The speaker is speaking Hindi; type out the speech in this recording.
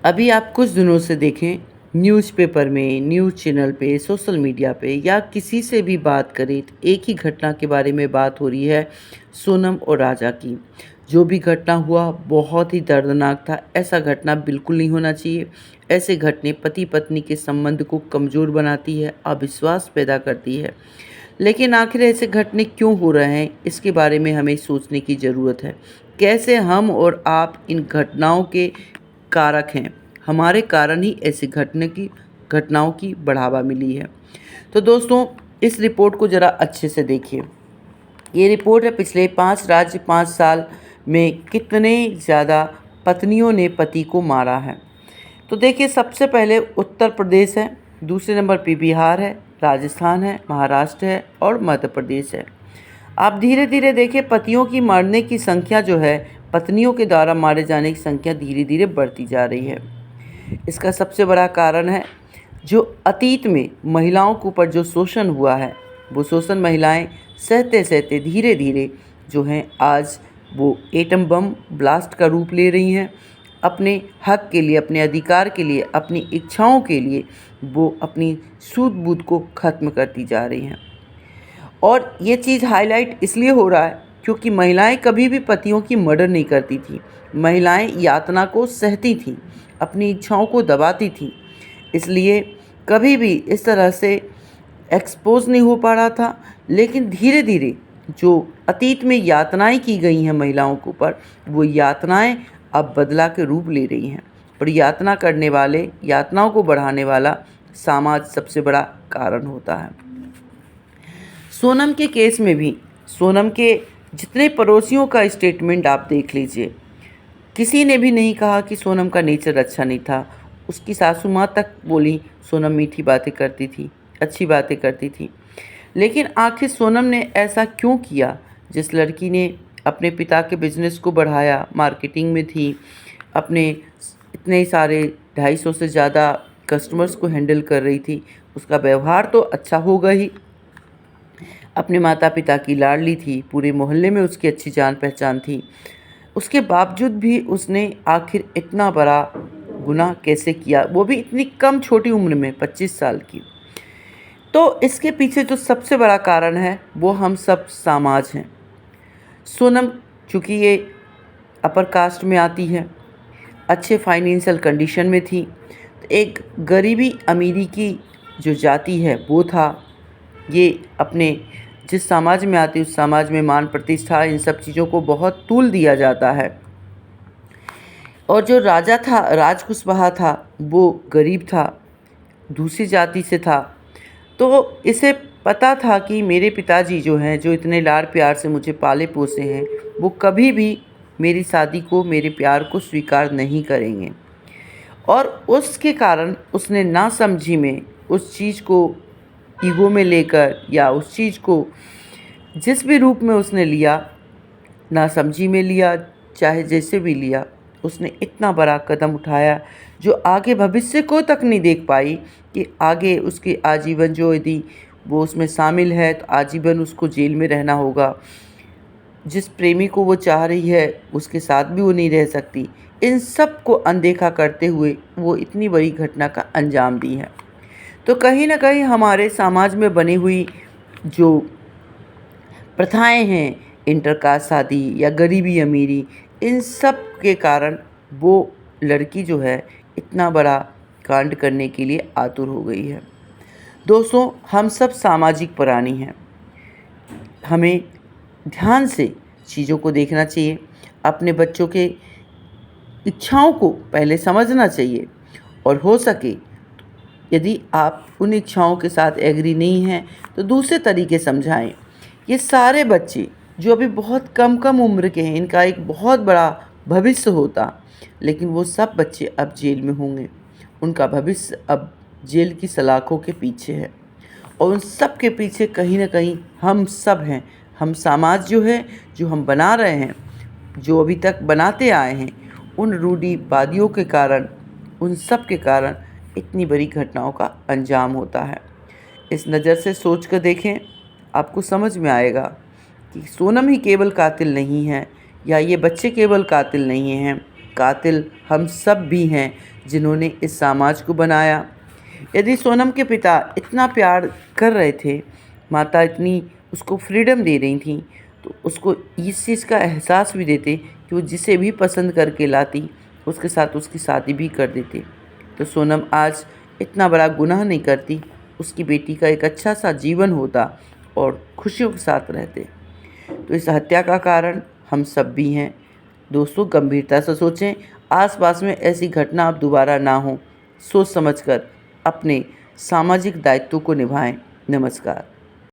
अभी आप कुछ दिनों से देखें, न्यूज़पेपर में, न्यूज़ चैनल पे, सोशल मीडिया पे या किसी से भी बात करें तो एक ही घटना के बारे में बात हो रही है, सोनम और राजा की। जो भी घटना हुआ बहुत ही दर्दनाक था। ऐसा घटना बिल्कुल नहीं होना चाहिए। ऐसे घटने पति पत्नी के संबंध को कमज़ोर बनाती है, अविश्वास पैदा करती है। लेकिन आखिर ऐसे घटने क्यों हो रहे हैं, इसके बारे में हमें सोचने की ज़रूरत है। कैसे हम और आप इन घटनाओं के कारक हैं। हमारे कारण ही ऐसी घटनाओं की बढ़ावा मिली है। तो दोस्तों, इस रिपोर्ट को ज़रा अच्छे से देखिए। ये रिपोर्ट है पिछले 5 राज्य 5 साल में कितने ज़्यादा पत्नियों ने पति को मारा है। तो देखिए, सबसे पहले उत्तर प्रदेश है, दूसरे नंबर पे बिहार है, राजस्थान है, महाराष्ट्र है और मध्य प्रदेश है। आप धीरे धीरे देखिए, पतियों की मरने की संख्या जो है, पत्नियों के द्वारा मारे जाने की संख्या धीरे धीरे बढ़ती जा रही है। इसका सबसे बड़ा कारण है जो अतीत में महिलाओं के ऊपर जो शोषण हुआ है, वो शोषण महिलाएं सहते सहते धीरे धीरे जो हैं आज वो एटम बम ब्लास्ट का रूप ले रही हैं। अपने हक के लिए, अपने अधिकार के लिए, अपनी इच्छाओं के लिए वो अपनी सूझबूझ को ख़त्म करती जा रही हैं। और ये चीज़ हाईलाइट इसलिए हो रहा है क्योंकि महिलाएं कभी भी पतियों की मर्डर नहीं करती थी। महिलाएं यातना को सहती थीं, अपनी इच्छाओं को दबाती थीं, इसलिए कभी भी इस तरह से एक्सपोज नहीं हो पा रहा था। लेकिन धीरे धीरे जो अतीत में यातनाएं की गई हैं महिलाओं के ऊपर, वो यातनाएं अब बदला के रूप ले रही हैं। और यातना करने वाले, यातनाओं को बढ़ाने वाला समाज सबसे बड़ा कारण होता है। सोनम के केस में भी सोनम के जितने पड़ोसियों का स्टेटमेंट आप देख लीजिए, किसी ने भी नहीं कहा कि सोनम का नेचर अच्छा नहीं था। उसकी सासू माँ तक बोली सोनम मीठी बातें करती थी, अच्छी बातें करती थी। लेकिन आखिर सोनम ने ऐसा क्यों किया? जिस लड़की ने अपने पिता के बिजनेस को बढ़ाया, मार्केटिंग में थी, अपने इतने सारे 250 से ज़्यादा कस्टमर्स को हैंडल कर रही थी, उसका व्यवहार तो अच्छा होगा ही। अपने माता पिता की लाडली थी, पूरे मोहल्ले में उसकी अच्छी जान पहचान थी। उसके बावजूद भी उसने आखिर इतना बड़ा गुनाह कैसे किया, वो भी इतनी कम छोटी उम्र में, 25 साल की। तो इसके पीछे जो सबसे बड़ा कारण है वो हम सब समाज हैं। सोनम चूँकि ये अपर कास्ट में आती है, अच्छे फाइनेंशियल कंडीशन में थी, तो एक गरीबी अमीरी की जो जाति है वो था। ये अपने जिस समाज में आती है उस समाज में मान प्रतिष्ठा, इन सब चीज़ों को बहुत तूल दिया जाता है। और जो राजा था, राज कुशवाहा था, वो गरीब था, दूसरी जाति से था। तो इसे पता था कि मेरे पिताजी जो हैं, जो इतने लाड़ प्यार से मुझे पाले पोसे हैं, वो कभी भी मेरी शादी को, मेरे प्यार को स्वीकार नहीं करेंगे। और उसके कारण उसने नासमझी में उस चीज़ को ईगो में लेकर, या उस चीज़ को जिस भी रूप में उसने लिया, नासमझी में लिया, चाहे जैसे भी लिया, उसने इतना बड़ा कदम उठाया जो आगे भविष्य को तक नहीं देख पाई कि आगे उसके आजीवन, जो यदि वो उसमें शामिल है तो आजीवन उसको जेल में रहना होगा। जिस प्रेमी को वो चाह रही है उसके साथ भी वो नहीं रह सकती। इन सब को अनदेखा करते हुए वो इतनी बड़ी घटना का अंजाम दी है। तो कहीं ना कहीं हमारे समाज में बनी हुई जो प्रथाएं हैं, इंटरकास्ट शादी या गरीबी अमीरी, इन सब के कारण वो लड़की जो है इतना बड़ा कांड करने के लिए आतुर हो गई है। दोस्तों, हम सब सामाजिक प्राणी हैं। हमें ध्यान से चीज़ों को देखना चाहिए, अपने बच्चों के इच्छाओं को पहले समझना चाहिए, और हो सके यदि आप उन इच्छाओं के साथ एग्री नहीं हैं तो दूसरे तरीके समझाएं। ये सारे बच्चे जो अभी बहुत कम उम्र के हैं, इनका एक बहुत बड़ा भविष्य होता, लेकिन वो सब बच्चे अब जेल में होंगे। उनका भविष्य अब जेल की सलाखों के पीछे है, और उन सब के पीछे कहीं ना कहीं हम सब हैं। हम समाज जो है, जो हम बना रहे हैं, जो अभी तक बनाते आए हैं, उन रूढ़िवादियों के कारण, उन सब के कारण इतनी बड़ी घटनाओं का अंजाम होता है। इस नज़र से सोच कर देखें, आपको समझ में आएगा कि सोनम ही केवल कातिल नहीं है, या ये बच्चे केवल कातिल नहीं हैं। कातिल हम सब भी हैं जिन्होंने इस समाज को बनाया। यदि सोनम के पिता इतना प्यार कर रहे थे, माता इतनी उसको फ्रीडम दे रही थी, तो उसको इस चीज़ का एहसास भी देते कि वो जिसे भी पसंद करके लाती उसके साथ उसकी शादी भी कर देते, तो सोनम आज इतना बड़ा गुनाह नहीं करती, उसकी बेटी का एक अच्छा सा जीवन होता और खुशियों के साथ रहते। तो इस हत्या का कारण हम सब भी हैं। दोस्तों, गंभीरता से सोचें, आसपास में ऐसी घटना अब दोबारा ना हो। सोच समझकर अपने सामाजिक दायित्व को निभाएं। नमस्कार।